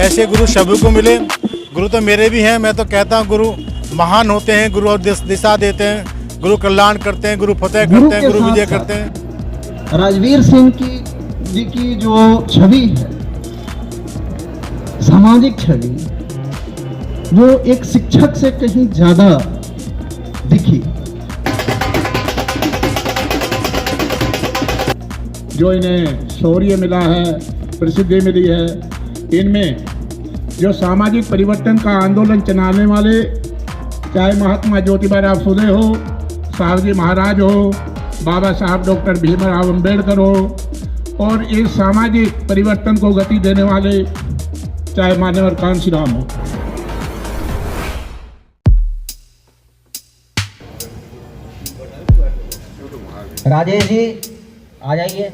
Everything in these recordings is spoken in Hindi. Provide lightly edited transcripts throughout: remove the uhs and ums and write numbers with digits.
ऐसे गुरु सभी को मिले। गुरु तो मेरे भी हैं, मैं तो कहता हूँ गुरु महान होते हैं, गुरु और दिशा देते हैं, गुरु कल्याण करते हैं, गुरु फतेह करते हैं, गुरु विजय करते हैं। राजवीर सिंह जी की जो छवि है, सामाजिक छवि, वो एक शिक्षक से कहीं ज्यादा दिखी। जो इन्हें शौर्य मिला है, प्रसिद्धि मिली है, इनमें जो सामाजिक परिवर्तन का आंदोलन चलाने वाले, चाहे महात्मा ज्योतिबा राव फुले हो, साहबजी महाराज हो, बाबा साहब डॉक्टर भीमराव अंबेडकर हो, और इस सामाजिक परिवर्तन को गति देने वाले चाहे मान्यवर कांशीराम हो। राजेश जी आ जाइए।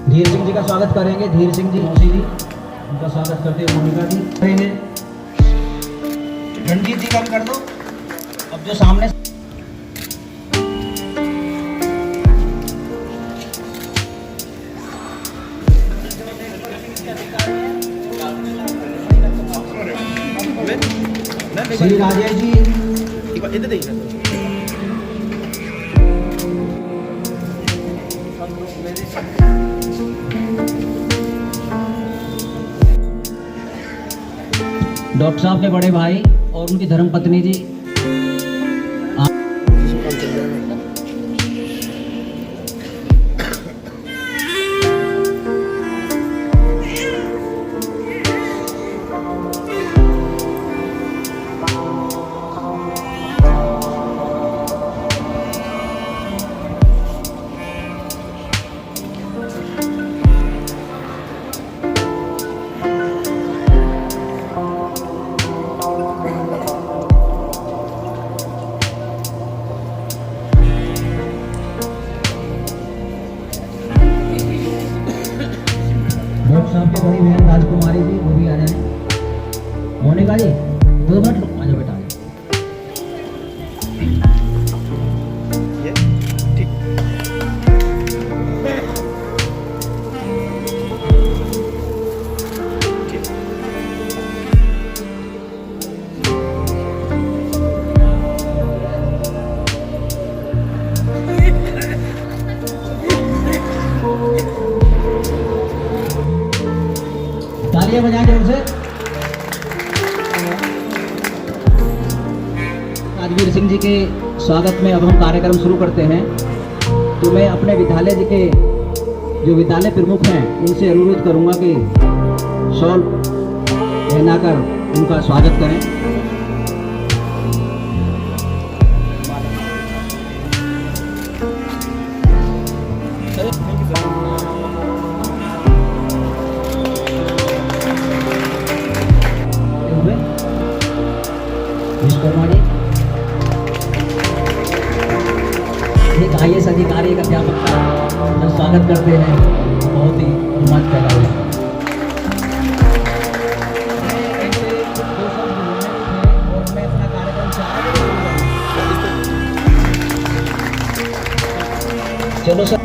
धीर सिंह जी का स्वागत करेंगे। धीर सिंह जी, मौसी जी, उनका स्वागत करते हुए मोनिका जी करेंगे। रणजीत जी का कर दो। अब जो सामने श्री राजेश जी डॉक्टर साहब के बड़े भाई और उनकी धर्मपत्नी जी साहब की बड़ी बहन राजकुमारी जी, वो भी आ जाए। मोनिका जी 2 मिनट आ जाओ बेटा। तालियां बजा जोर से। राजवीर सिंह जी के स्वागत में अब हम कार्यक्रम शुरू करते हैं। तो मैं अपने विद्यालय जी के जो विद्यालय प्रमुख हैं उनसे अनुरोध करूंगा कि शॉल पहनाकर उनका स्वागत करें। विश्वकर्मा जी एक IAS अधिकारी का अध्यापक का स्वागत करते हैं। बहुत ही रोमांच पैदा हुआ। और मैं अपना कार्यक्रम चलो सर।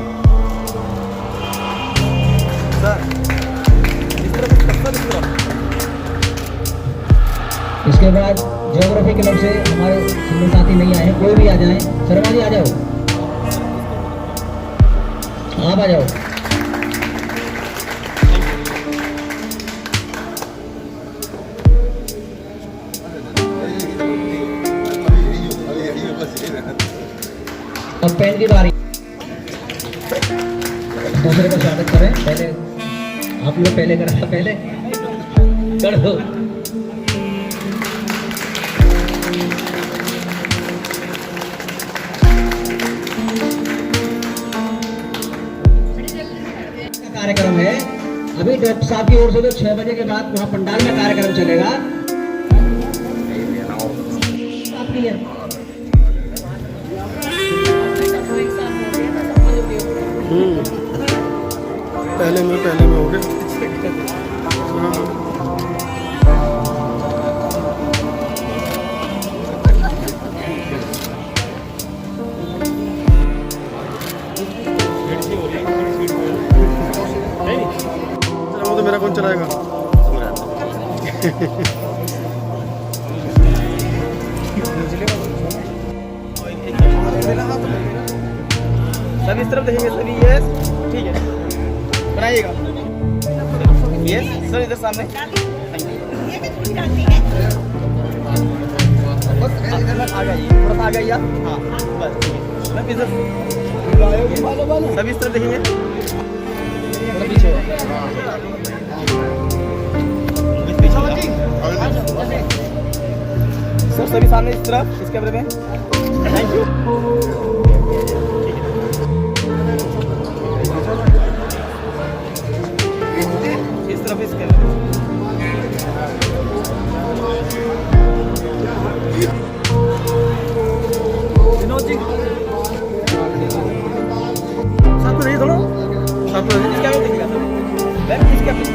इसके बाद ज्योग्राफी क्लब से हमारे सिंगल साथी नहीं आए, कोई भी आ जाए। शर्मा जी आ जाओ, आप आ जाओ। अब पेन की बारी। दूसरे का स्वागत करें। पहले आप लोग पहले करा, पहले कर दो। कार्यक्रम है अभी डॉक्टर साहब की ओर से, तो 6 बजे के बाद वहाँ पंडाल में कार्यक्रम चलेगा। आपकी है पहले में हो गया। वो तो मेरा कौन चलाएगा। सभी इस तरफ देखेंगे सभी, यस ठीक है, बनाइएगा यस सर, इधर सामने बस आ जाइए, थोड़ा सा आ जाइए आप, हाँ बस ठीक है मैम, इधर सभी इस तरफ देखेंगे, थोड़ा पीछे हो, सर सभी सामने इस तरफ, इस कैमरे में, थैंक यू। इस तरफ इस कैमरे में, विनोद जी साथ में रहिए, थोड़ा साथ में रहिए, इस कैमरे में देखिएगा सर, मैम इस कैमरे में,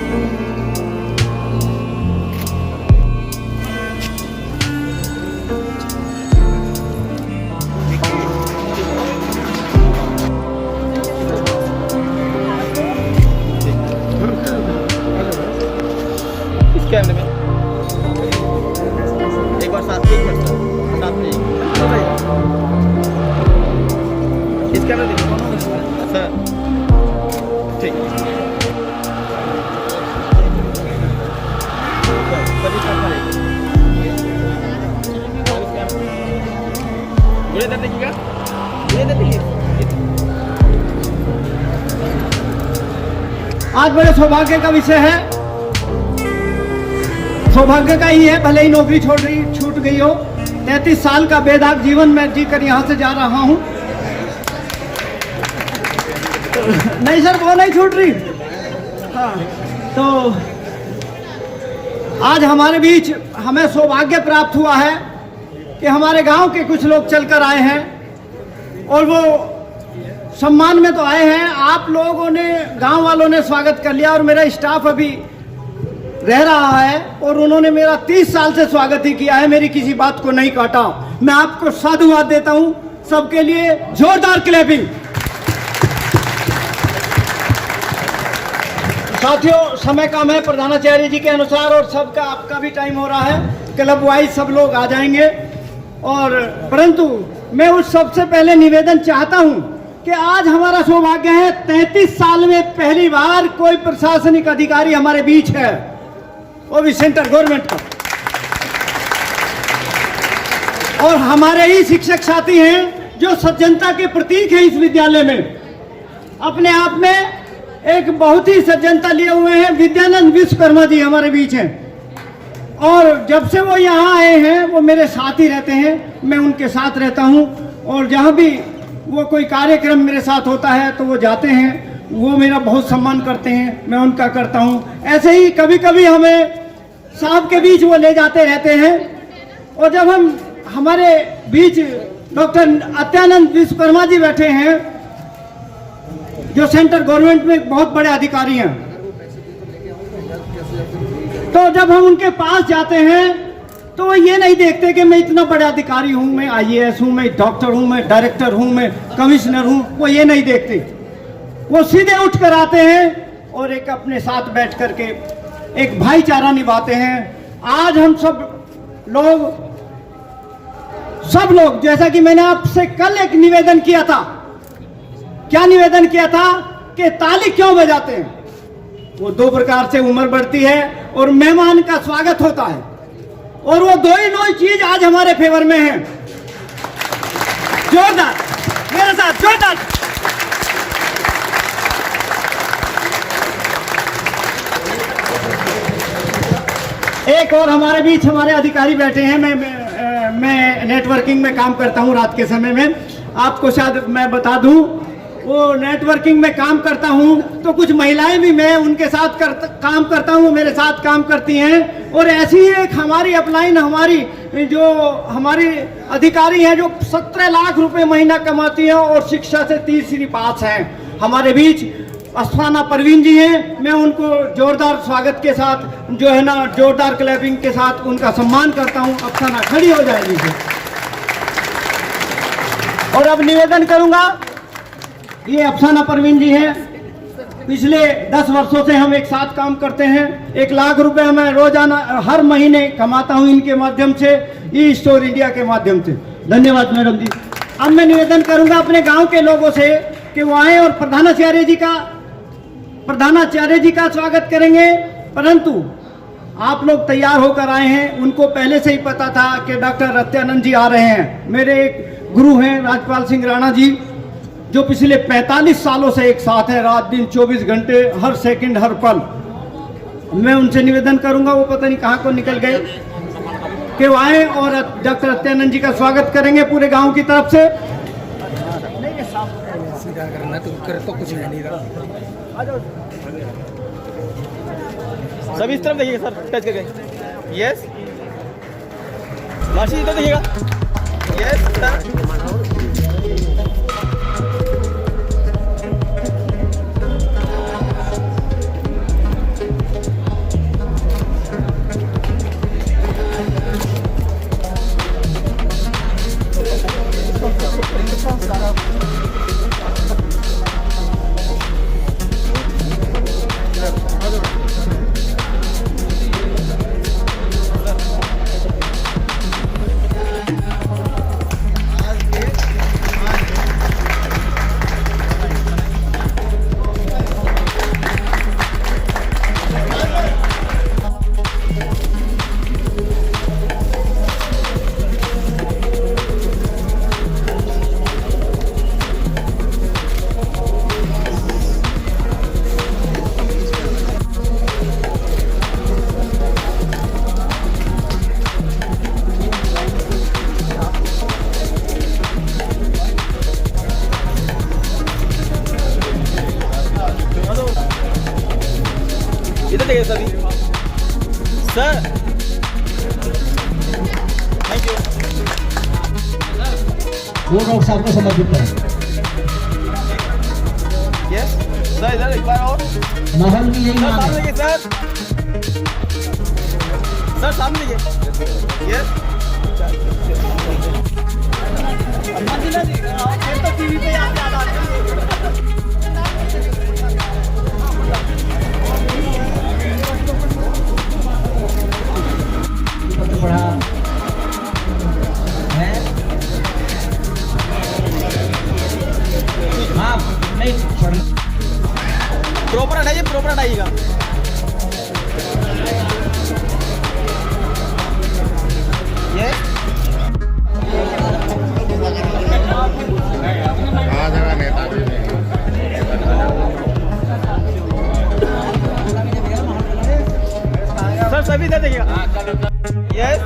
कैमरे में एक बार साथ में इस कैमरे देखिए सर, ठीक सभी साथ में ये इधर देखिएगा, ये इधर देखिए। आज बड़े सौभाग्य का विषय है, सौभाग्य का ही है, भले ही नौकरी छूट गई हो। 33 साल का बेदाग जीवन में जीकर यहाँ से जा रहा हूँ। नहीं सर, वो नहीं छूट रही। हाँ, तो आज हमारे बीच हमें सौभाग्य प्राप्त हुआ है कि हमारे गांव के कुछ लोग चलकर आए हैं और वो सम्मान में तो आए हैं। आप लोगों ने, गांव वालों ने स्वागत कर लिया और मेरा स्टाफ अभी रह रहा है और उन्होंने मेरा 30 साल से स्वागत ही किया है, मेरी किसी बात को नहीं काटा। मैं आपको साधुवाद देता हूं, सबके लिए जोरदार क्लैपिंग। साथियों, समय कम है प्रधानाचार्य जी के अनुसार और सबका आपका भी टाइम हो रहा है, क्लब वाइज सब लोग आ जाएंगे। और परंतु मैं उस सबसे पहले निवेदन चाहता हूं कि आज हमारा सौभाग्य है, 33 साल में पहली बार कोई प्रशासनिक अधिकारी हमारे बीच है, वो भी सेंट्रल गवर्नमेंट का। और हमारे ही शिक्षक साथी हैं जो सज्जनता के प्रतीक हैं इस विद्यालय में, अपने आप में एक बहुत ही सज्जनता लिए हुए हैं। विद्यानंद विश्वकर्मा जी हमारे बीच हैं और जब से वो यहाँ आए हैं वो मेरे साथ ही रहते हैं, मैं उनके साथ रहता हूँ और जहाँ भी वो कोई कार्यक्रम मेरे साथ होता है तो वो जाते हैं, वो मेरा बहुत सम्मान करते हैं, मैं उनका करता हूँ। ऐसे ही कभी कभी हमें साहब के बीच वो ले जाते रहते हैं और जब हम हमारे बीच डॉक्टर अत्यानंद विश्वकर्मा जी बैठे हैं जो सेंट्रल गवर्नमेंट में बहुत बड़े अधिकारी हैं, तो जब हम उनके पास जाते हैं तो वो ये नहीं देखते कि मैं इतना बड़ा अधिकारी हूँ, मैं IAS हूँ, मैं डॉक्टर हूँ, मैं डायरेक्टर हूँ, मैं कमिश्नर हूँ, वो ये नहीं देखते। वो सीधे उठ कर आते हैं और एक अपने साथ बैठ करके एक भाईचारा निभाते हैं। आज हम सब लोग जैसा कि मैंने आपसे कल एक निवेदन किया था, क्या निवेदन किया था कि ताली क्यों बजाते हैं? वो दो प्रकार से उम्र बढ़ती है और मेहमान का स्वागत होता है, और वो दो ही चीज आज हमारे फेवर में है। जोरदार मेरे साथ जोरदार। एक और हमारे बीच हमारे अधिकारी बैठे हैं। मैं नेटवर्किंग में काम करता हूं रात के समय में, आपको शायद मैं बता दूं, वो नेटवर्किंग में काम करता हूं तो कुछ महिलाएं भी मैं उनके साथ काम करता हूं, मेरे साथ काम करती हैं। और ऐसी ही एक हमारी अपलाइन, हमारी अधिकारी हैं जो 17 लाख रुपए महीना कमाती हैं और शिक्षा से तीसरी पास हैं। हमारे बीच अस्थाना परवीन जी हैं, मैं उनको जोरदार स्वागत के साथ जो है ना, जोरदार क्लैपिंग के साथ उनका सम्मान करता हूं। अस्थाना खड़ी हो जाएगी। और अब निवेदन करूंगा, ये अफसाना परवीन जी हैं, पिछले 10 वर्षों से हम एक साथ काम करते हैं। 1 लाख रुपए मैं रोजाना हर महीने कमाता हूं इनके माध्यम से, ई स्टोर इंडिया के माध्यम से। धन्यवाद मैडम जी। अब मैं निवेदन करूंगा अपने गांव के लोगों से कि वो आए और प्रधानाचार्य जी का स्वागत करेंगे। परंतु आप लोग तैयार होकर आए हैं, उनको पहले से ही पता था कि डॉक्टर अत्यानंद जी आ रहे हैं। मेरे एक गुरु हैं राजपाल सिंह राणा जी, जो पिछले 45 सालों से एक साथ है, रात दिन 24 घंटे, हर सेकंड हर पल। मैं उनसे निवेदन करूंगा, वो पता नहीं कहाँ को निकल गए, कि वो आए और डॉक्टर अत्यानंद जी का स्वागत करेंगे पूरे गांव की तरफ से। सभी इस तरफ देखिएगा सर, टच करके। यस, मासी इधर देखिएगा। Yes sir. इधर देखिए सभी सर। Thank you. वो डॉक्टर साहब को समर्पित है। यस सर, इधर एक बार और। महल में यही सर नाम सामने है। देखिए सर, सर सामने देखिए। यस तो टीवी पे याद आ रहा है। पढ़ा है। हाँ नहीं प्रॉपर हटाइए, प्रॉपर हटाइएगा। ये सर सभी इधर देखिएगा। यस,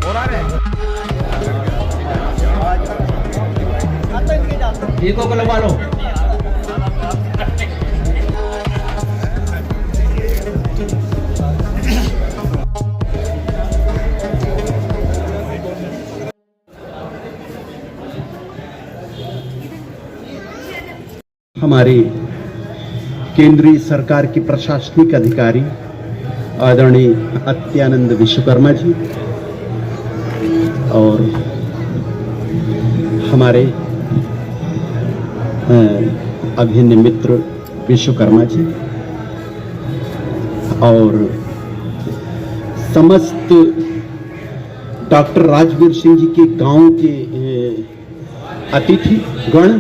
हो रहा है। एको को लगवा लो। हमारे केंद्रीय सरकार के प्रशासनिक अधिकारी आदरणीय अत्यानंद विश्वकर्मा जी और हमारे अभिन्न मित्र विश्वकर्मा जी और समस्त डॉक्टर राजवीर सिंह जी के गांव के अतिथि गण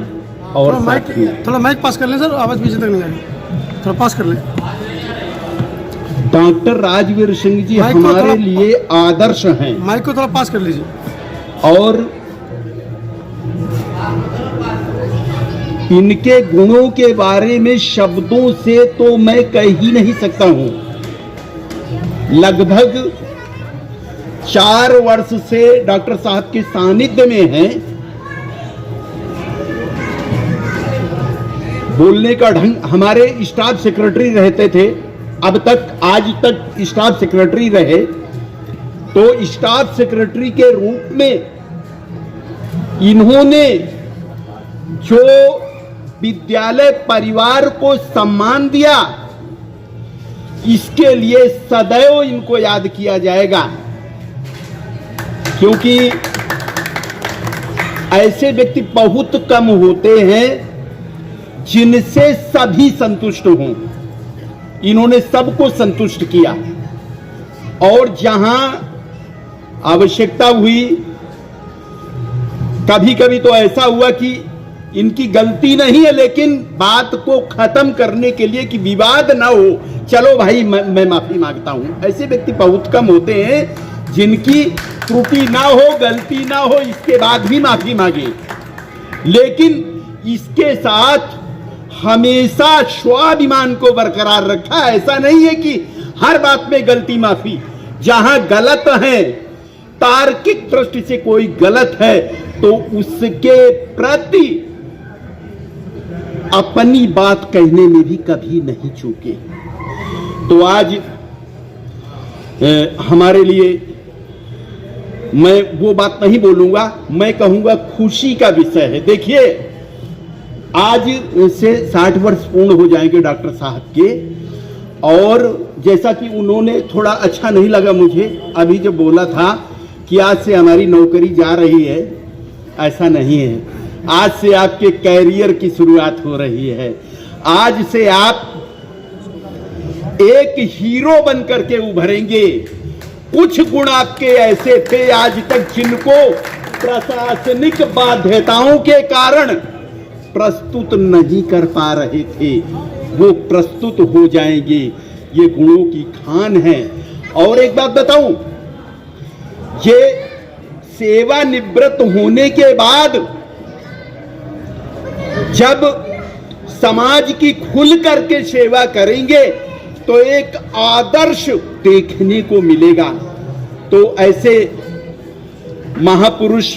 और थोड़ा माइक पास कर लें सर, आवाज पीछे तक नहीं आ रही, थोड़ा पास कर लें। डॉक्टर राजवीर सिंह जी हमारे लिए आदर्श हैं। माइक को थोड़ा पास कर लीजिए। और इनके गुणों के बारे में शब्दों से तो मैं कह ही नहीं सकता हूं। लगभग 4 वर्ष से डॉक्टर साहब के सानिध्य में हैं। बोलने का ढंग, हमारे स्टाफ सेक्रेटरी रहते थे, अब तक आज तक स्टाफ सेक्रेटरी रहे, तो स्टाफ सेक्रेटरी के रूप में इन्होंने जो विद्यालय परिवार को सम्मान दिया, इसके लिए सदैव इनको याद किया जाएगा। क्योंकि ऐसे व्यक्ति बहुत कम होते हैं जिनसे सभी संतुष्ट हों। इन्होंने सबको संतुष्ट किया और जहां आवश्यकता हुई, कभी कभी तो ऐसा हुआ कि इनकी गलती नहीं है, लेकिन बात को खत्म करने के लिए कि विवाद ना हो, चलो भाई मैं माफी मांगता हूं। ऐसे व्यक्ति बहुत कम होते हैं जिनकी त्रुटि ना हो, गलती ना हो, इसके बाद भी माफी मांगे। लेकिन इसके साथ हमेशा स्वाभिमान को बरकरार रखा। ऐसा नहीं है कि हर बात में गलती माफी। जहां गलत है, तार्किक दृष्टि से कोई गलत है, तो उसके प्रति अपनी बात कहने में भी कभी नहीं चूके। तो आज हमारे लिए, मैं वो बात नहीं बोलूंगा, मैं कहूंगा खुशी का विषय है। देखिए, आज से 60 वर्ष पूर्ण हो जाएंगे डॉक्टर साहब के, और जैसा कि उन्होंने, थोड़ा अच्छा नहीं लगा मुझे अभी जब बोला था कि आज से हमारी नौकरी जा रही है, ऐसा नहीं है। आज से आपके कैरियर की शुरुआत हो रही है। आज से आप एक हीरो बनकर के उभरेंगे। कुछ गुण आपके ऐसे थे आज तक जिनको प्रशासनिक बाध्यताओं के कारण प्रस्तुत नहीं कर पा रहे थे, वो प्रस्तुत हो जाएंगे। ये गुणों की खान है। और एक बात बताऊं, ये सेवानिवृत्त होने के बाद जब समाज की खुल करके सेवा करेंगे तो एक आदर्श देखने को मिलेगा। तो ऐसे महापुरुष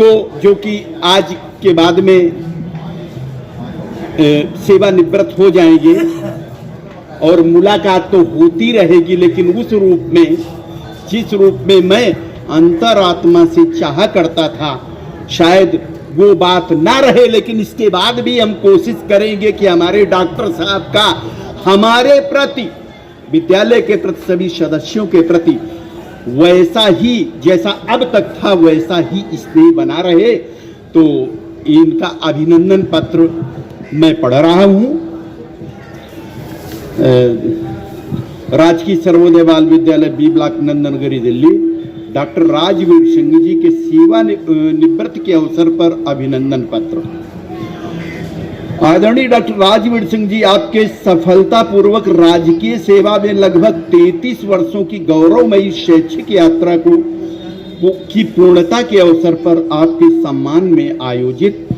को, जो कि आज के बाद में सेवानिवृत्त हो जाएंगे, और मुलाकात तो होती रहेगी, लेकिन उस रूप में, जिस रूप में मैं अंतरात्मा से चाहा करता था, शायद वो बात ना रहे। लेकिन इसके बाद भी हम कोशिश करेंगे कि हमारे डॉक्टर साहब का हमारे प्रति, विद्यालय के प्रति, सभी सदस्यों के प्रति वैसा ही, जैसा अब तक था वैसा ही स्नेह बना रहे। तो इनका अभिनंदन पत्र मैं पढ़ रहा हूं। राजकीय सर्वोदय बाल विद्यालय B block Nandnagri Delhi, doctor Rajveer Singh ji के सेवा निवृत्ति के अवसर पर अभिनंदन पत्र। आदरणीय डॉक्टर राजवीर सिंह जी, आपके सफलतापूर्वक राजकीय सेवा में लगभग 33 वर्षों की गौरवमयी शैक्षिक यात्रा की पूर्णता के अवसर पर आपके सम्मान में आयोजित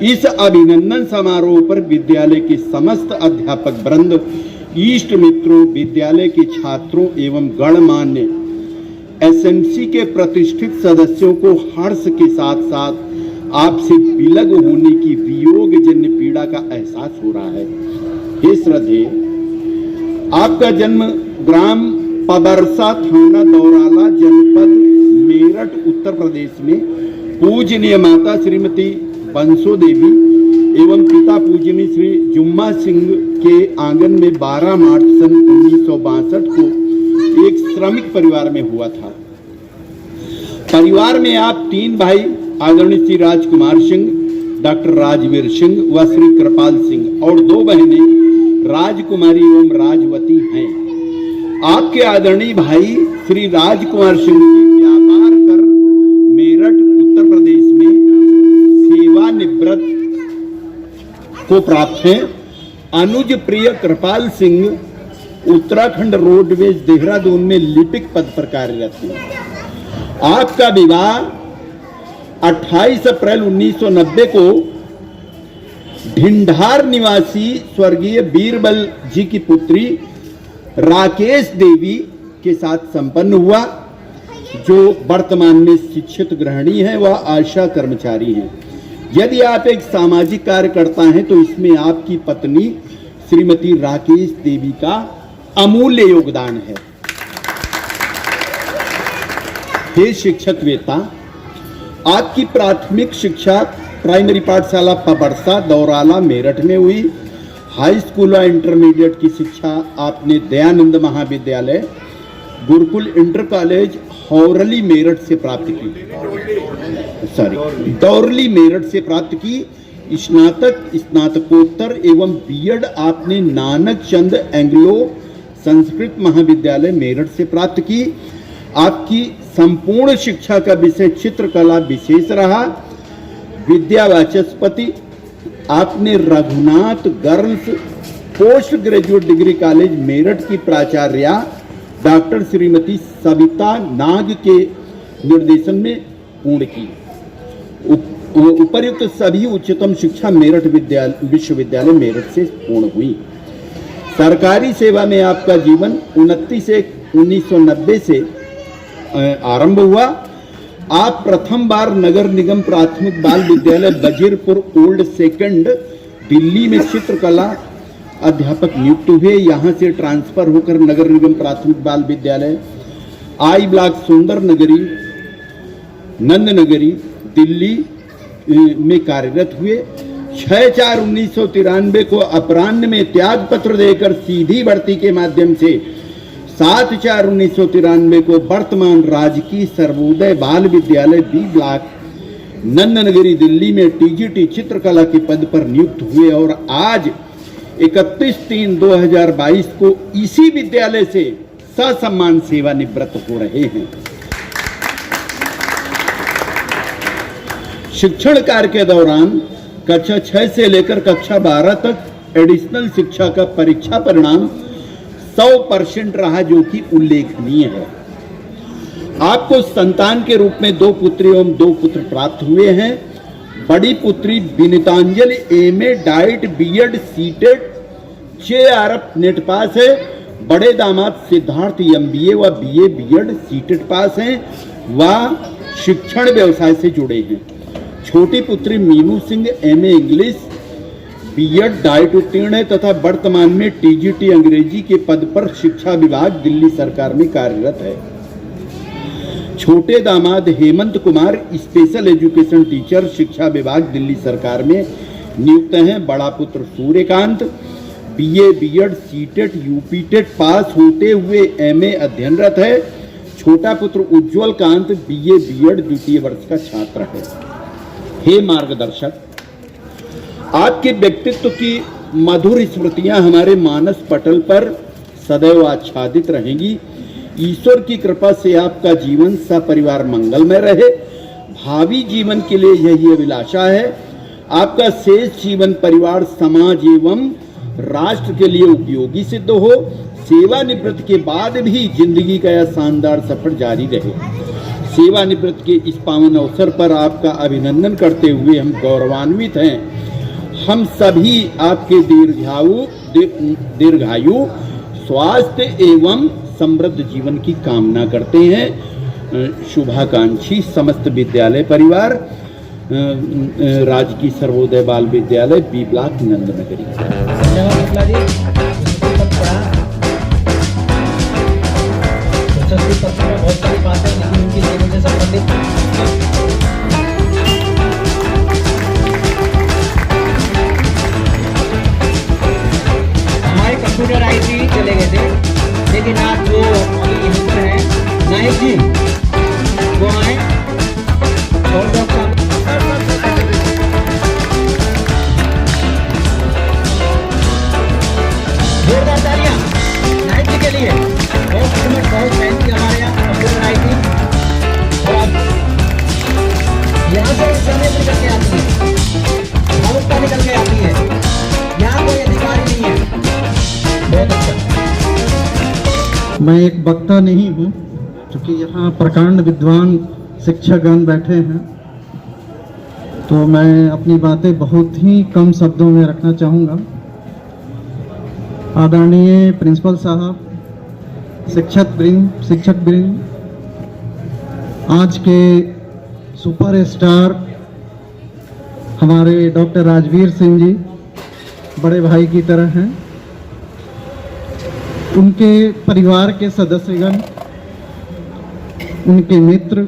इस अभिनंदन समारोह पर विद्यालय के समस्त अध्यापक वृंद, इष्ट मित्रों, विद्यालय के छात्रों एवं गणमान्य एसएमसी के प्रतिष्ठित सदस्यों को हर्ष के साथ साथ आपसे विलग होने की वियोग जन्य पीड़ा का एहसास हो रहा है। हे श्रद्धेय, आपका जन्म ग्राम पबरसा, थाना दौराला, जनपद मेरठ, उत्तर प्रदेश में पूजनीय माता श्रीमती बंसो देवी एवं पिता पूजनीय श्री जुम्मा सिंह के आंगन में 12 मार्च सन 1962 को एक श्रमिक परिवार में हुआ था। परिवार में आप 3 भाई, आदरणीय श्री राजकुमार सिंह, डॉक्टर राजवीर सिंह व श्री कृपाल सिंह, और 2 बहनें राजकुमारी एवं राजवती हैं। आपके आदरणीय भाई श्री राजकुमार सिंह जी व्यापार कर मेरठ, उत्तर प्रदेश में सेवानिवृत्त को प्राप्त हैं। अनुज प्रिय कृपाल सिंह उत्तराखंड रोडवेज देहरादून में लिपिक पद पर कार्यरत हैं। आपका विवाह 28 अप्रैल 1990 को ढिंढार निवासी स्वर्गीय बीरबल जी की पुत्री राकेश देवी के साथ संपन्न हुआ, जो वर्तमान में शिक्षित गृहिणी है व आशा कर्मचारी हैं। यदि आप एक सामाजिक कार्यकर्ता हैं तो इसमें आपकी पत्नी श्रीमती राकेश देवी का अमूल्य योगदान है। हे शिक्षकवेत्ता, आपकी प्राथमिक शिक्षा प्राइमरी पाठशाला पबरसा, दौराला, मेरठ में हुई। हाई स्कूल और इंटरमीडिएट की शिक्षा आपने दयानंद महाविद्यालय, गुरुकुल इंटर कॉलेज, हौरली मेरठ से प्राप्त की। दौरली मेरठ से प्राप्त की स्नातक, स्नातकोत्तर एवं बीएड आपने नानक चंद एंग्लो संस्कृत महाविद्यालय मेरठ से प्राप्त की। आपकी संपूर्ण शिक्षा का विषय चित्रकला विशेष रहा। विद्या वाचस्पति आपने Raghunath girls post graduate degree college Meerut की प्राचार्या डॉक्टर श्रीमती सविता नाग के निर्देशन में पूर्ण की। उपर्युक्त सभी उच्चतम शिक्षा मेरठ विश्वविद्यालय मेरठ से पूर्ण हुई। सरकारी सेवा में आपका जीवन 29/1/1990 से आरंभ हुआ। आप प्रथम बार नगर निगम प्राथमिक बाल विद्यालय बजीरपुर ओल्ड सेकंड दिल्ली में चित्रकला अध्यापक नियुक्त हुए। यहाँ से ट्रांसफर होकर नगर निगम प्राथमिक बाल विद्यालय आई ब्लॉक सुंदर नगरी नंद नगरी दिल्ली में कार्यरत हुए। 6/4/1993 को अपराह्न में त्याग पत्र देकर सीधी भर्ती के माध्यम से 7/4/1993 को वर्तमान राजकीय सर्वोदय बाल विद्यालय बी ब्लॉक नंदनगरी दिल्ली में टीजीटी चित्रकला के पद पर नियुक्त हुए और आज 31/3/2022 को इसी विद्यालय से ससम्मान सेवानिवृत्त हो रहे हैं। शिक्षण कार्य के दौरान कक्षा 6 से लेकर कक्षा 12 तक एडिशनल शिक्षा का परीक्षा परिणाम 100% रहा, जो कि उल्लेखनीय है। आपको संतान के रूप में 2 पुत्री एवं 2 पुत्र प्राप्त हुए हैं। बड़ी पुत्री Vinitanjali MA DIET BEd CTET JRF NET pass है। बड़े दामाद सिद्धार्थ एमबीए व बीए बीएड सीटेट पास हैं व शिक्षण व्यवसाय से जुड़े हैं। छोटी पुत्री Meenu Singh MA English BEd DIET उत्तीर्ण है तथा वर्तमान में टीजीटी अंग्रेजी के पद पर शिक्षा विभाग दिल्ली सरकार में कार्यरत है। छोटे दामाद Hemant Kumar special education teacher शिक्षा विभाग दिल्ली सरकार में नियुक्त हैं। बड़ा पुत्र Suryakant BA BEd CTET UPTET pass होते हुए एमए अध्ययनरत है। छोटा पुत्र उज्जवल कांत बीए बीएड द्वितीय वर्ष का छात्र है। हे मार्गदर्शक, आपके व्यक्तित्व की मधुर स्मृतियां हमारे मानस पटल पर सदैव आच्छादित रहेंगी। ईश्वर की कृपा से आपका जीवन सपरिवार मंगलमय रहे। भावी जीवन के लिए यही अभिलाषा है। आपका शेष जीवन परिवार, समाज एवं राष्ट्र के लिए उपयोगी सिद्ध हो। सेवानिवृत्ति के बाद भी जिंदगी का यह शानदार सफर जारी रहे। सेवानिवृत्ति के इस पावन अवसर पर आपका अभिनंदन करते हुए हम गौरवान्वित हैं। हम सभी आपके दीर्घायु स्वास्थ्य एवं समृद्ध जीवन की कामना करते हैं। शुभाकांक्षी समस्त विद्यालय परिवार, राजकीय सर्वोदय बाल विद्यालय बी ब्लॉक नंदनगरी। धन्यवाद मित्रा जी। संस्कृत पत्र में बहुत सारी बातें लिखी उनकी जीवन से संबंधित। हमारे कंप्यूटर आईटी चले गए थे, लेकिन आज जो अभी यहीं पर है नायक जी, वो आए और जोरदार तालियां नायक जी के लिए। बहुत खिदमत, बहुत मेहनत की हमारे यहाँ कंप्यूटर आईटी। और अब यहाँ से समय निकल के आती है, भावुकता निकल के आती है। यहाँ कोई अधिकारी नहीं है। बहुत अच्छा। मैं एक वक्ता नहीं हूँ, क्योंकि यहाँ प्रकांड विद्वान शिक्षकगण बैठे हैं, तो मैं अपनी बातें बहुत ही कम शब्दों में रखना चाहूँगा। आदरणीय प्रिंसिपल साहब, शिक्षक वृंद, आज के सुपरस्टार हमारे डॉक्टर राजवीर सिंह जी बड़े भाई की तरह हैं। उनके परिवार के सदस्यगण, उनके मित्र,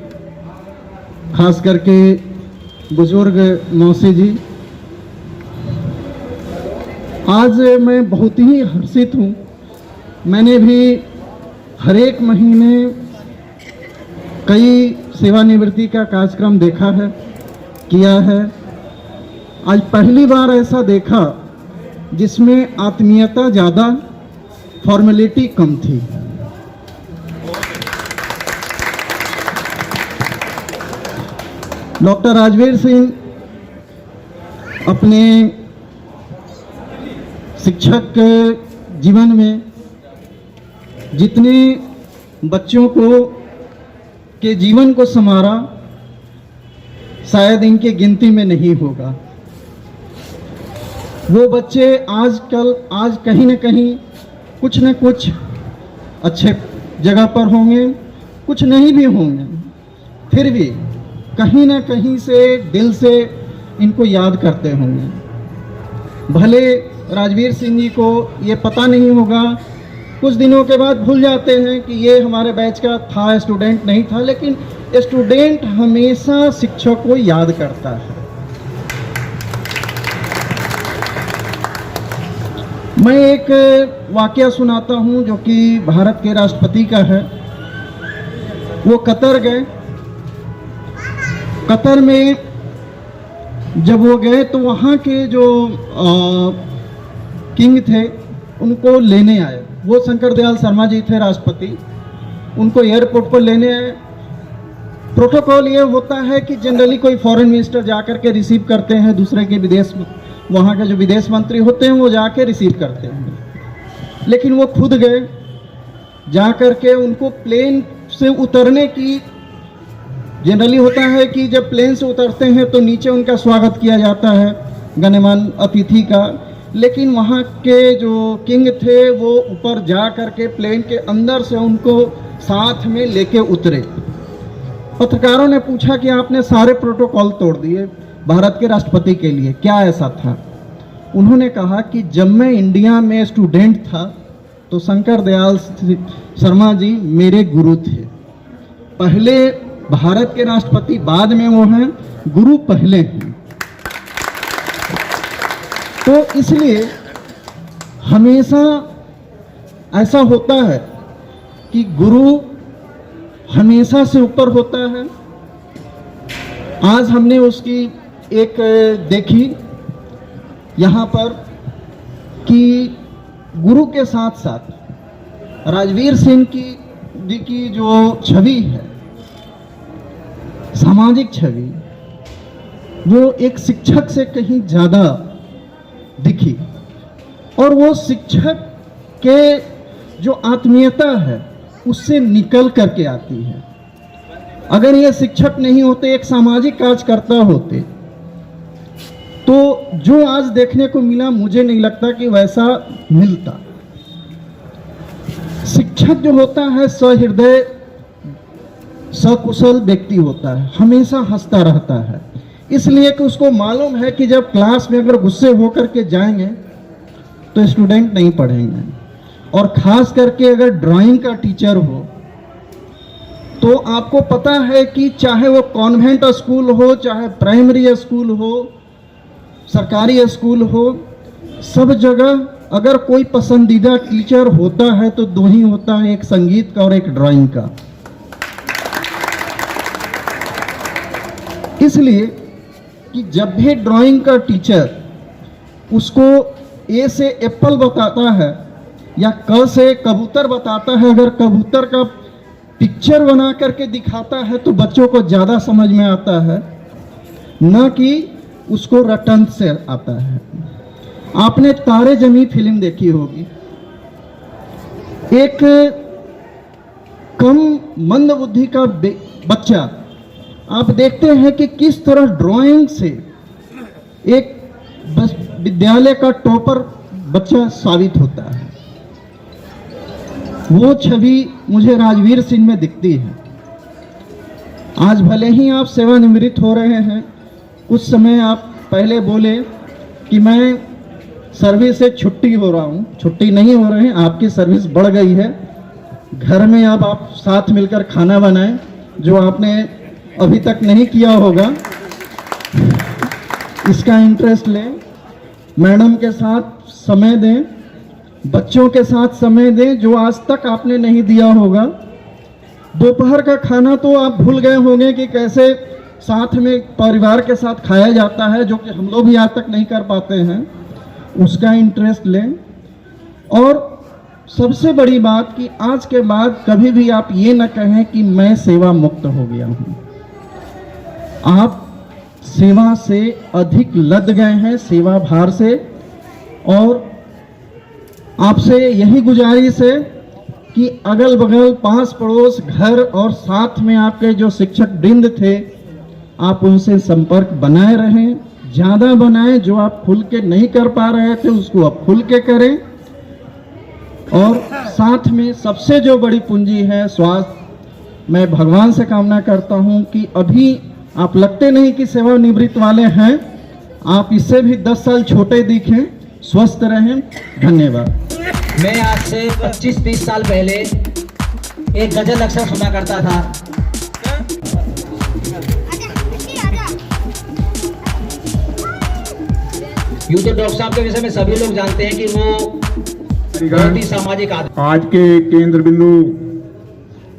खास करके बुजुर्ग मौसी जी, आज मैं बहुत ही हर्षित हूँ। मैंने भी हर एक महीने कई सेवानिवृत्ति का कार्यक्रम देखा है, किया है, आज पहली बार ऐसा देखा जिसमें आत्मीयता ज़्यादा, फॉर्मेलिटी कम थी। डॉक्टर राजवीर सिंह अपने शिक्षक जीवन में जितने बच्चों के जीवन को संवारा, शायद इनके गिनती में नहीं होगा। वो बच्चे आज कहीं न कहीं कुछ न कुछ अच्छे जगह पर होंगे, कुछ नहीं भी होंगे, फिर भी कहीं न कहीं से दिल से इनको याद करते होंगे। भले राजवीर सिंह जी को ये पता नहीं होगा, कुछ दिनों के बाद भूल जाते हैं कि ये हमारे बैच का था, स्टूडेंट नहीं था, लेकिन स्टूडेंट हमेशा शिक्षक को याद करता है। मैं एक वाकया सुनाता हूं जो कि भारत के राष्ट्रपति का है। वो कतर गए। कतर में जब वो गए तो वहाँ के जो किंग थे उनको लेने आए। वो शंकर दयाल शर्मा जी थे राष्ट्रपति, उनको एयरपोर्ट पर लेने आए। प्रोटोकॉल ये होता है कि जनरली कोई फॉरेन मिनिस्टर जाकर के रिसीव करते हैं, दूसरे के विदेश, वहाँ के जो विदेश मंत्री होते हैं वो जाके रिसीव करते हैं। लेकिन वो खुद गए, जाकर के उनको प्लेन से उतरने की, जनरली होता है कि जब प्लेन से उतरते हैं तो नीचे उनका स्वागत किया जाता है गण्यमान्य अतिथि का, लेकिन वहाँ के जो किंग थे वो ऊपर जा करके प्लेन के अंदर से उनको साथ में लेके उतरे। पत्रकारों ने पूछा कि आपने सारे प्रोटोकॉल तोड़ दिए भारत के राष्ट्रपति के लिए, क्या ऐसा था? उन्होंने कहा कि जब मैं इंडिया में स्टूडेंट था तो शंकर दयाल शर्मा जी मेरे गुरु थे। पहले भारत के राष्ट्रपति, बाद में वो हैं, गुरु पहले हैं। तो इसलिए हमेशा ऐसा होता है कि गुरु हमेशा से ऊपर होता है। आज हमने उसकी एक देखी यहाँ पर कि गुरु के साथ साथ राजवीर सिंह जी की जो छवि है, सामाजिक छवि, वो एक शिक्षक से कहीं ज़्यादा दिखी। और वो शिक्षक के जो आत्मीयता है उससे निकल करके आती है। अगर ये शिक्षक नहीं होते, एक सामाजिक कार्यकर्ता होते, तो जो आज देखने को मिला मुझे नहीं लगता कि वैसा मिलता। शिक्षक जो होता है सहृदय, सकुशल व्यक्ति होता है, हमेशा हंसता रहता है, इसलिए कि उसको मालूम है कि जब क्लास में अगर गुस्से होकर के जाएंगे तो स्टूडेंट नहीं पढ़ेंगे। और खास करके अगर ड्राइंग का टीचर हो तो आपको पता है कि चाहे वो कॉन्वेंट स्कूल हो, चाहे प्राइमरी स्कूल हो, सरकारी स्कूल हो, सब जगह अगर कोई पसंदीदा टीचर होता है तो दो ही होता है, एक संगीत का और एक ड्राइंग का। इसलिए कि जब भी ड्राइंग का टीचर उसको ए से एप्पल बताता है या क से कबूतर बताता है, अगर कबूतर का पिक्चर बना करके दिखाता है तो बच्चों को ज़्यादा समझ में आता है, न कि उसको रटन से आता है। आपने तारे जमी फिल्म देखी होगी। एक कम मंद बुद्धि का बच्चा, आप देखते हैं कि किस तरह ड्राइंग से एक बस विद्यालय का टॉपर बच्चा साबित होता है। वो छवि मुझे राजवीर सिंह में दिखती है। आज भले ही आप सेवानिवृत्त हो रहे हैं, कुछ समय आप पहले बोले कि मैं सर्विस से छुट्टी हो रहा हूँ, छुट्टी नहीं हो रहे हैं, आपकी सर्विस बढ़ गई है। घर में अब आप साथ मिलकर खाना बनाएं, जो आपने अभी तक नहीं किया होगा, इसका इंटरेस्ट लें, मैडम के साथ समय दें, बच्चों के साथ समय दें जो आज तक आपने नहीं दिया होगा। दोपहर का खाना तो आप भूल गए होंगे कि कैसे साथ में परिवार के साथ खाया जाता है, जो कि हम लोग भी आज तक नहीं कर पाते हैं, उसका इंटरेस्ट लें। और सबसे बड़ी बात कि आज के बाद कभी भी आप ये ना कहें कि मैं सेवा मुक्त हो गया हूँ। आप सेवा से अधिक लद गए हैं, सेवा भार से। और आपसे यही गुजारिश है कि अगल बगल, पास पड़ोस, घर और साथ में आपके जो शिक्षक वृंद थे, आप उनसे संपर्क बनाए रहें, ज़्यादा बनाएं। जो आप खुल के नहीं कर पा रहे थे उसको आप खुल के करें। और साथ में सबसे जो बड़ी पूंजी है स्वास्थ्य, मैं भगवान से कामना करता हूं कि अभी आप लगते नहीं कि सेवानिवृत्त वाले हैं, आप इससे भी 10 साल छोटे दिखें, स्वस्थ रहें। धन्यवाद। मैं आज से 25-30 साल पहले एक गजल अक्सर सुना करता था। यूं तो डॉक्टर साहब के विषय में सभी लोग जानते हैं कि वो बहुत ही सामाजिक आदमी। आज के केंद्र बिंदु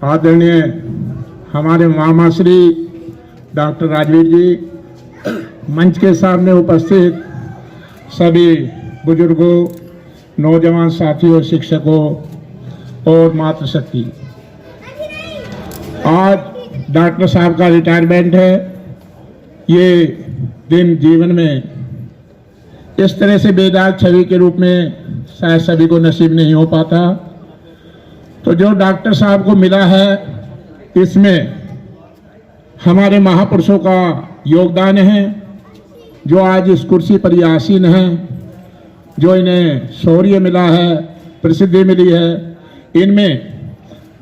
आदरणीय हमारे मामा श्री डॉक्टर राजवीर जी, मंच के सामने उपस्थित सभी बुजुर्गों, नौजवान साथियों, शिक्षकों और मातृशक्ति, आज डॉक्टर साहब का रिटायरमेंट है। ये दिन जीवन में इस तरह से बेदाग छवि के रूप में शायद सभी को नसीब नहीं हो पाता। तो जो डॉक्टर साहब को मिला है, इसमें हमारे महापुरुषों का योगदान है, जो आज इस कुर्सी पर ये आसीन हैं, जो इन्हें शौर्य मिला है, प्रसिद्धि मिली है। इनमें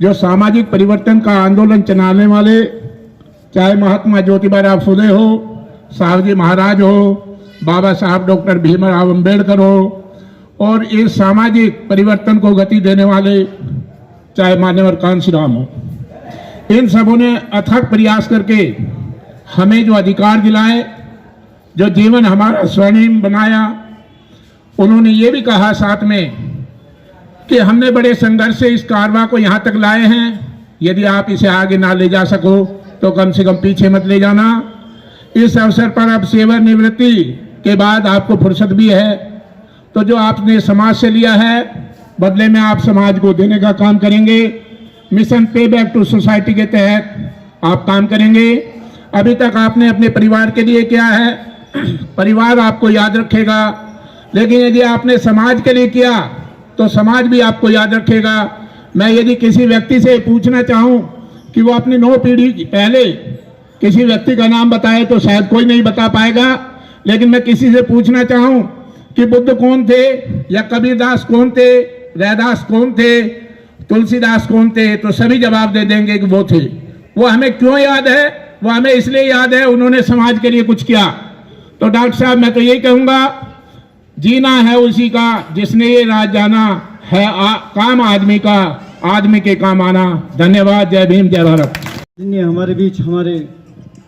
जो सामाजिक परिवर्तन का आंदोलन चलाने वाले, चाहे महात्मा ज्योतिबा फुले हो, साहबजी महाराज हो, बाबा साहब डॉक्टर भीमराव अंबेडकर हो, और इस सामाजिक परिवर्तन को गति देने वाले चाहे मान्यवर कांशीराम हो, इन सबों ने अथक प्रयास करके हमें जो अधिकार दिलाए, जो जीवन हमारा स्वर्णिम बनाया। उन्होंने ये भी कहा साथ में कि हमने बड़े संघर्ष से इस कारवां को यहाँ तक लाए हैं, यदि आप इसे आगे ना ले जा सको तो कम से कम पीछे मत ले जाना। इस अवसर पर अब सेवानिवृत्ति के बाद आपको फुर्सत भी है, तो जो आपने समाज से लिया है बदले में आप समाज को देने का काम करेंगे। मिशन पे बैक टू सोसाइटी के तहत आप काम करेंगे। अभी तक आपने अपने परिवार के लिए किया है, परिवार आपको याद रखेगा, लेकिन यदि आपने समाज के लिए किया तो समाज भी आपको याद रखेगा। मैं यदि किसी व्यक्ति से पूछना चाहूं कि वो अपनी 9 पीढ़ी पहले किसी व्यक्ति का नाम बताए तो शायद कोई नहीं बता पाएगा, लेकिन मैं किसी से पूछना चाहूं कि बुद्ध कौन थे, या कबीरदास कौन थे, रैदास कौन थे, तुलसीदास कौन थे, तो सभी जवाब दे देंगे कि वो थे। वो हमें क्यों याद है? वो हमें इसलिए याद है, उन्होंने समाज के लिए कुछ किया। तो डॉक्टर साहब, मैं तो यही कहूंगा, जीना है उसी का जिसने ये राज जाना है, काम आदमी का, आदमी के काम आना। धन्यवाद। जय भीम, जय भारत। हमारे बीच हमारे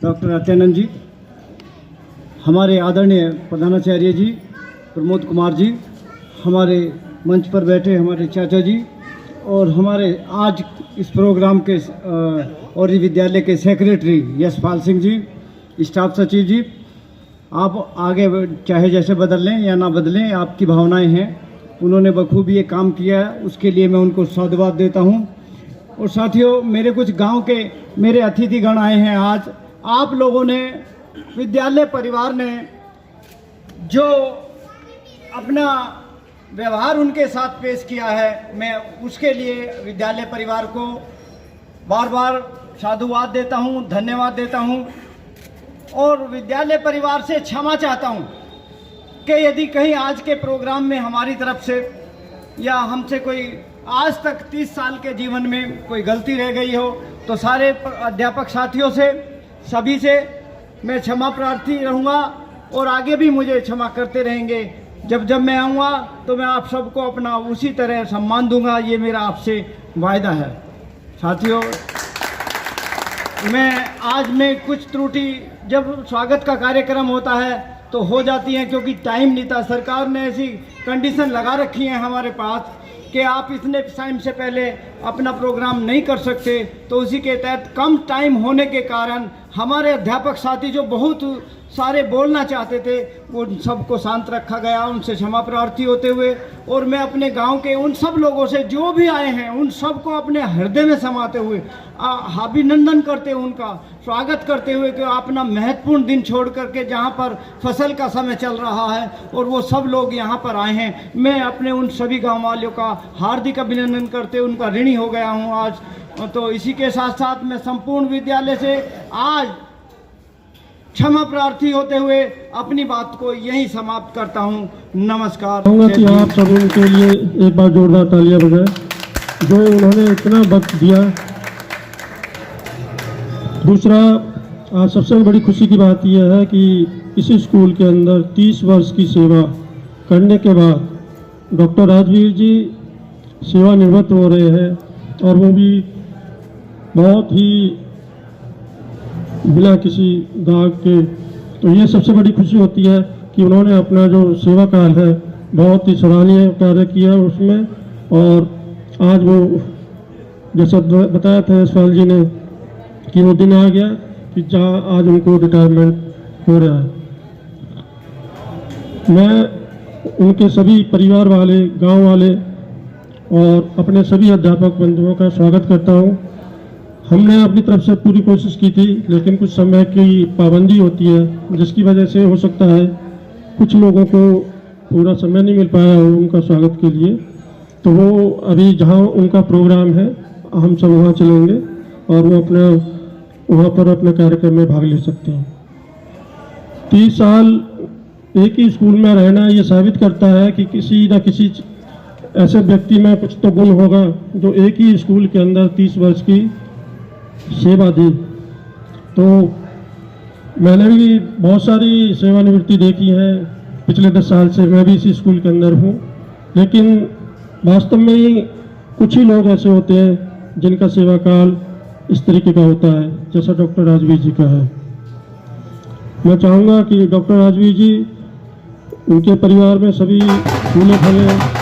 डॉक्टर अत्यानंद जी, हमारे आदरणीय प्रधानाचार्य जी प्रमोद कुमार जी, हमारे मंच पर बैठे हमारे चाचा जी, और हमारे आज इस प्रोग्राम के और विद्यालय के सेक्रेटरी यशपाल सिंह जी, स्टाफ सचिव जी। आप आगे चाहे जैसे बदल लें या ना बदलें, आपकी भावनाएं हैं। उन्होंने बखूबी ये काम किया है, उसके लिए मैं उनको साधुवाद देता हूं। और साथियों, मेरे कुछ गांव के मेरे अतिथिगण आए हैं आज। आप लोगों ने, विद्यालय परिवार ने जो अपना व्यवहार उनके साथ पेश किया है, मैं उसके लिए विद्यालय परिवार को बार बार साधुवाद देता हूं, धन्यवाद देता हूं। और विद्यालय परिवार से क्षमा चाहता हूं कि यदि कहीं आज के प्रोग्राम में हमारी तरफ से या हमसे कोई आज तक 30 साल के जीवन में कोई गलती रह गई हो, तो सारे अध्यापक साथियों से, सभी से मैं क्षमा प्रार्थी रहूँगा, और आगे भी मुझे क्षमा करते रहेंगे। जब जब मैं आऊँगा तो मैं आप सबको अपना उसी तरह सम्मान दूंगा, ये मेरा आपसे वायदा है। साथियों, आज में कुछ त्रुटि, जब स्वागत का कार्यक्रम होता है तो हो जाती हैं, क्योंकि टाइम नहीं था। सरकार ने ऐसी कंडीशन लगा रखी है हमारे पास कि आप इतने टाइम से पहले अपना प्रोग्राम नहीं कर सकते, तो उसी के तहत कम टाइम होने के कारण हमारे अध्यापक साथी जो बहुत सारे बोलना चाहते थे उन सबको शांत रखा गया, उनसे क्षमा प्रार्थी होते हुए। और मैं अपने गांव के उन सब लोगों से जो भी आए हैं उन सबको अपने हृदय में समाते हुए अभिनंदन करते हुए, उनका स्वागत करते हुए कि अपना महत्वपूर्ण दिन छोड़ करके जहां पर फसल का समय चल रहा है और वो सब लोग यहां पर आए हैं, मैं अपने उन सभी गाँव वालों का हार्दिक अभिनंदन करते उनका ऋणी हो गया हूँ आज। तो इसी के साथ साथ मैं संपूर्ण विद्यालय से आज क्षमा प्रार्थी होते हुए अपनी बात को यहीं समाप्त करता हूं। नमस्कार। कहूँगा कि आप सब उनके लिए एक बार जोरदार तालियां बजाएं जो उन्होंने इतना वक्त दिया। दूसरा, आज सबसे बड़ी खुशी की बात यह है कि इसी स्कूल के अंदर 30 वर्ष की सेवा करने के बाद डॉक्टर राजवीर जी सेवानिवृत्त हो रहे हैं, और वो भी बहुत ही बिना किसी दाग के। तो ये सबसे बड़ी खुशी होती है कि उन्होंने अपना जो सेवा काल है बहुत ही सराहनीय कार्य किया उसमें। और आज वो जैसा बताया था यशपाल जी ने कि वो दिन आ गया कि जहाँ आज उनको रिटायरमेंट हो रहा है। मैं उनके सभी परिवार वाले, गांव वाले और अपने सभी अध्यापक बंधुओं का स्वागत करता हूं। हमने अपनी तरफ से पूरी कोशिश की थी, लेकिन कुछ समय की पाबंदी होती है जिसकी वजह से हो सकता है कुछ लोगों को पूरा समय नहीं मिल पाया हो उनका स्वागत के लिए। तो वो अभी जहां उनका प्रोग्राम है हम सब वहां चलेंगे और वो अपने वहां पर अपने कार्यक्रम में भाग ले सकते हैं। 30 साल एक ही स्कूल में रहना ये साबित करता है कि किसी न किसी ऐसे व्यक्ति में कुछ तो गुण होगा जो एक ही स्कूल के अंदर 30 वर्ष की सेवा दी। तो मैंने भी बहुत सारी सेवानिवृत्ति देखी है, पिछले 10 साल से मैं भी इसी स्कूल के अंदर हूँ, लेकिन वास्तव में ही कुछ ही लोग ऐसे होते हैं जिनका सेवा काल इस तरीके का होता है जैसा डॉक्टर राजवीर जी का है। मैं चाहूँगा कि डॉक्टर राजवीर जी, उनके परिवार में सभी फूले फले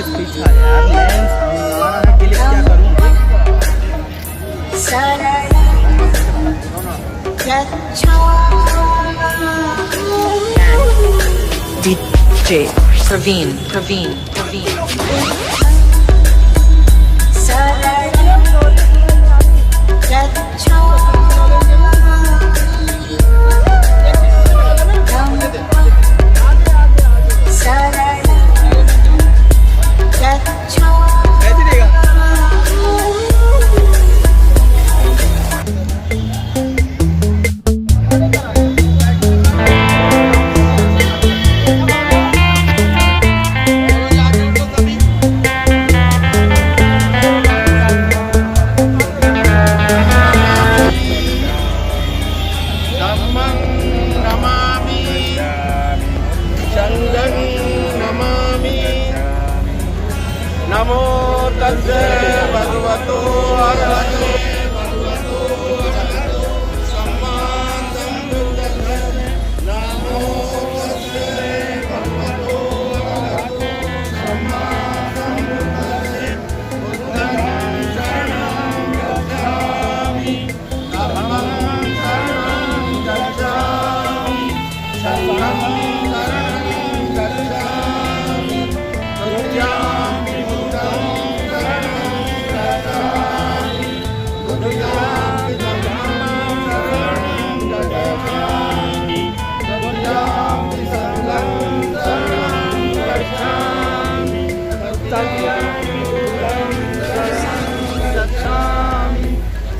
पे स्पीच था यार, मैं हमारा के लिए क्या करूँ? DJ Praveen. ऐसे देगा। धम्मं नमामि संघं नमामि नमो तस्से भगवतो अरहतो सम्मा सम्बुद्धस्से नमो तस्से भगवतो अरहतो सम्मा सम्बुद्धस्से बुद्धं शरणं गच्छामि धम्मं शरणं गच्छामि संघं शरणं गच्छामि तुभ्यामि बुद्धं शरणं गच्छामि तुभ्यामि धम्मं शरणं गच्छामि तुभ्यामि संघं शरणं गच्छामि तुभ्यामि बुद्धं शरणं गच्छामि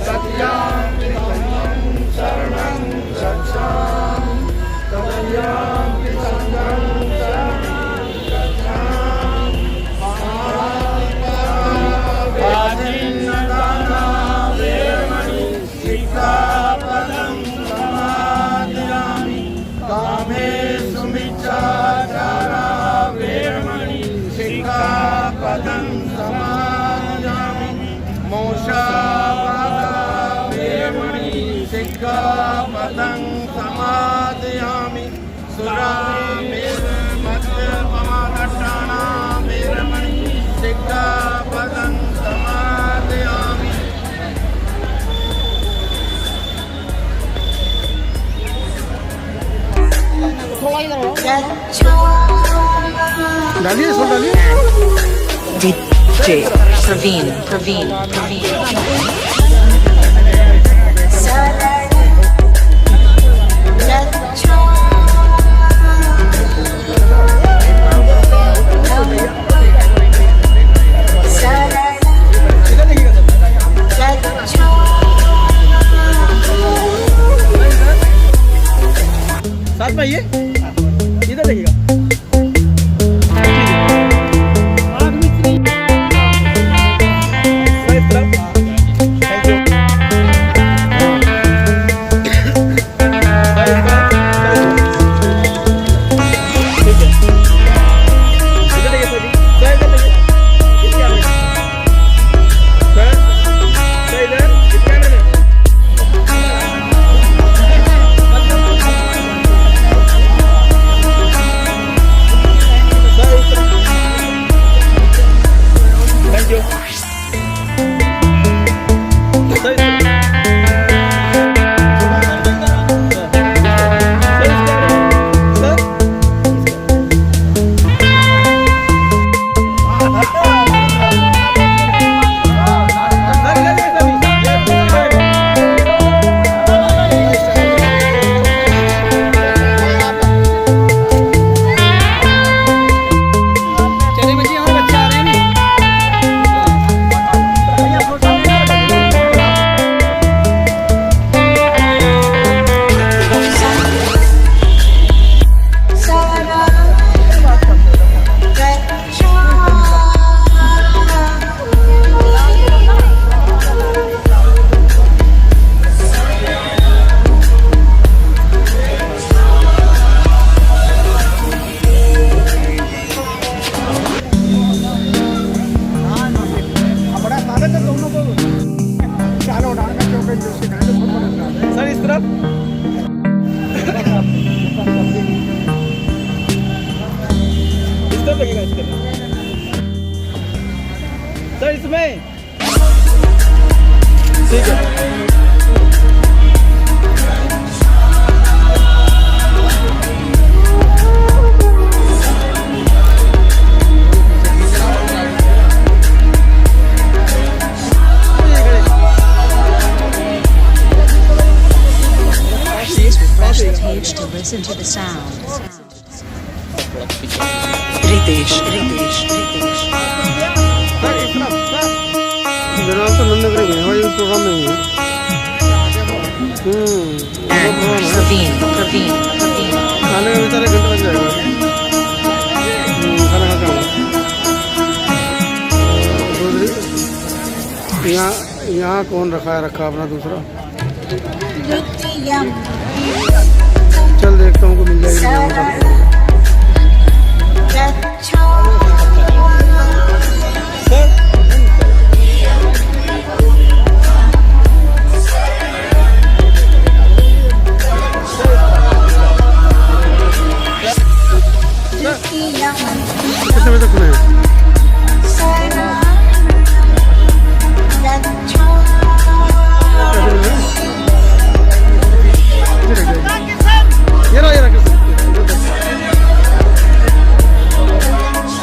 तुभ्यामि धम्मं शरणं गच्छामि तुभ्यामि संघं शरणं गच्छामि आजीनदाना वेरमणि सिक्खापदं समादयामि कामेषु मिच्छाचारा वेरमणि सिक्खापदं समादयामि मोक्षापदा वेरमणि सिक्खापदं समादयामि सुरामेरमद्यममादट्टानां वेरमणि सिक्खापदं समादयामि डालिए सो डालिए। DJ Praveen. इधर देखिएगा सर। साथ में आइए, इधर देखिएगा। सर इस तरफ। इसमें ठीक है। Refresh the page to listen to the sound. Ritesh. मेरा तो नंद करेंगे हमारे प्रोग्राम में ही है। And Praveen. खाने का बेचारे घंटा लग जाएगा। खाना खाता हूँ। यहाँ कौन रखा अपना दूसरा। चल देखता हूँ को मिल जाएगी। कितने बजे तक खुले हैं? ये रहा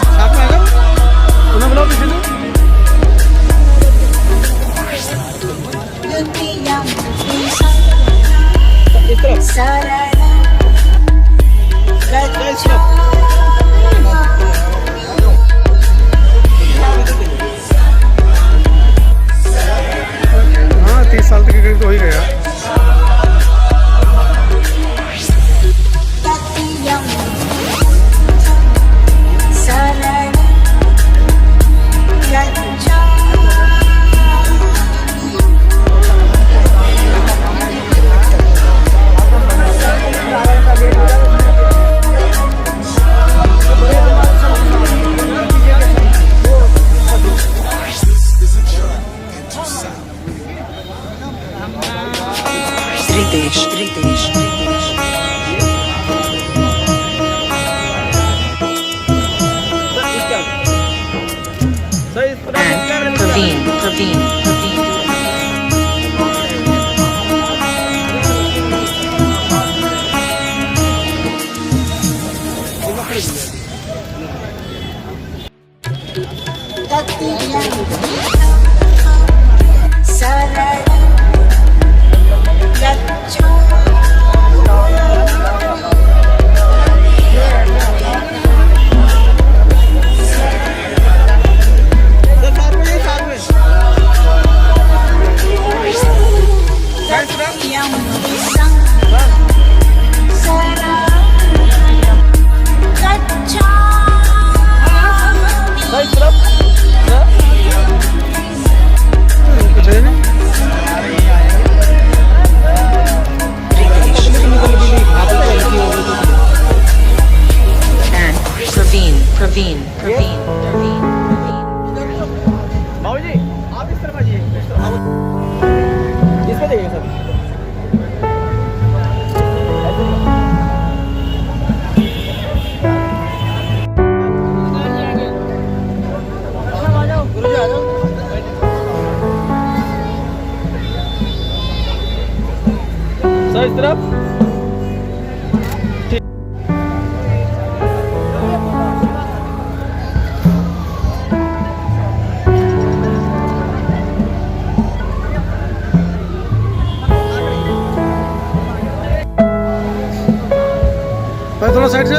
साथ में आएगा उन्हें बुलाओ पीछे हाँ 30 साल तक के करीब तो हो ही गया। Ritesh. And Praveen. Praveen. बाबूजी आप इस तरफ आइए। इसमें देखिए सर। सर इस तरफ थोड़ा साइड से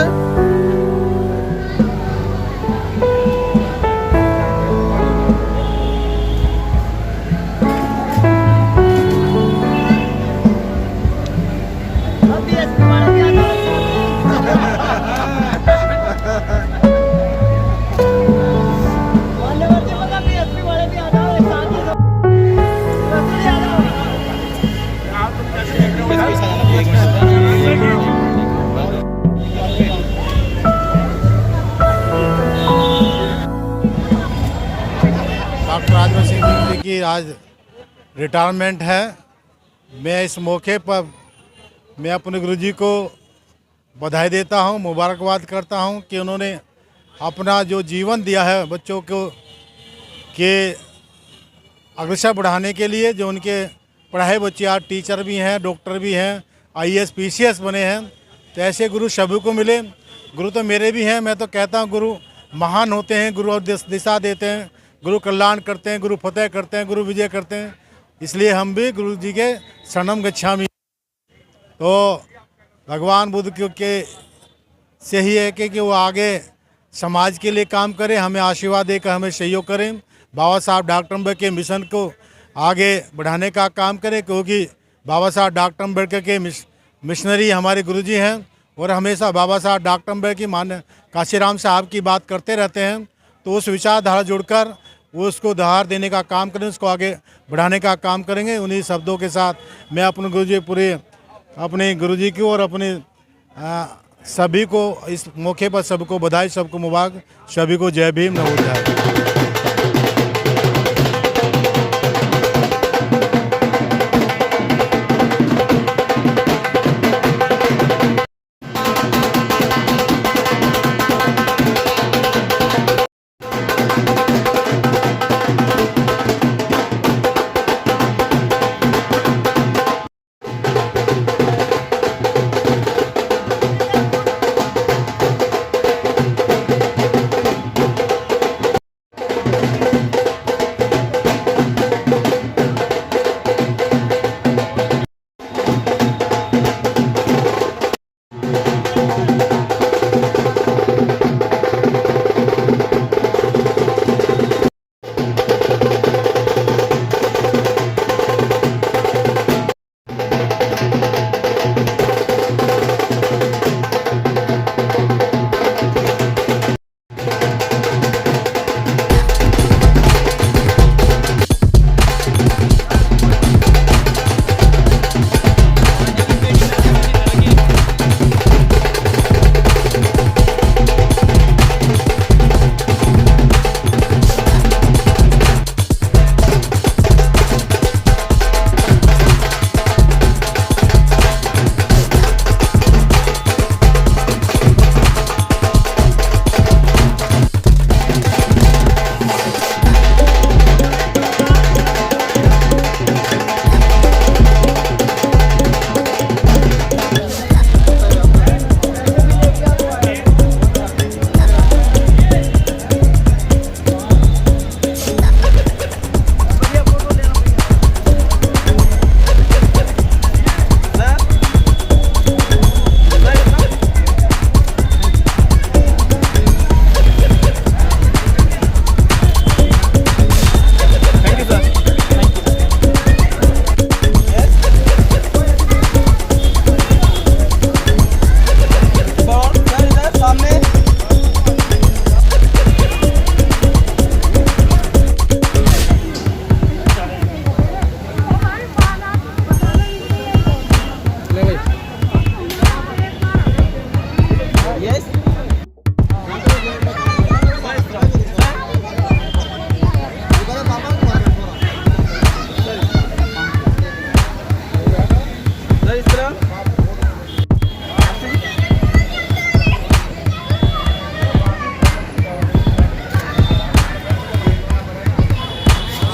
डॉक्टर राजवंत सिंह जी की आज रिटायरमेंट है। मैं इस मौके पर मैं अपने गुरुजी को बधाई देता हूं, मुबारकबाद करता हूं कि उन्होंने अपना जो जीवन दिया है बच्चों को के अग्रसर बढ़ाने के लिए जो उनके पढ़ाए बच्चे आज टीचर भी हैं, डॉक्टर भी हैं, IAS PCS बने हैं, तो ऐसे गुरु सभी को मिले। गुरु तो मेरे भी हैं, मैं तो कहता हूँ गुरु महान होते हैं, गुरु और दिशा देते हैं, गुरु कल्याण करते हैं, गुरु फतेह करते हैं, गुरु विजय करते हैं। इसलिए हम भी गुरु जी के शरणम गच्छामि। तो भगवान बुद्ध के से ही है कि वो आगे समाज के लिए काम करें, हमें आशीर्वाद देकर हमें सहयोग करें, बाबा साहब डॉक्टर अम्बेडकर के मिशन को आगे बढ़ाने का काम करें, क्योंकि बाबा साहब डॉक्टर अम्बेडकर के मिशनरी हमारे गुरुजी हैं और हमेशा बाबा साहब डॉक्टर अम्बेडकर की मान्य काशीराम साहब की बात करते रहते हैं। तो उस विचारधारा जुड़कर वो उसको उधार देने का काम करें, उसको आगे बढ़ाने का काम करेंगे। उन्हीं शब्दों के साथ मैं अपने गुरुजी पूरे अपने गुरुजी की और अपने सभी को इस मौके पर सबको बधाई, सबको मुबारक, सभी को जय भीम, नमो बुद्धाय।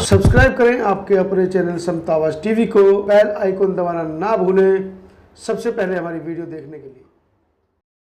सब्सक्राइब करें आपके अपने चैनल समता आवाज़ टीवी को, बेल आइकन दबाना ना भूलें सबसे पहले हमारी वीडियो देखने के लिए।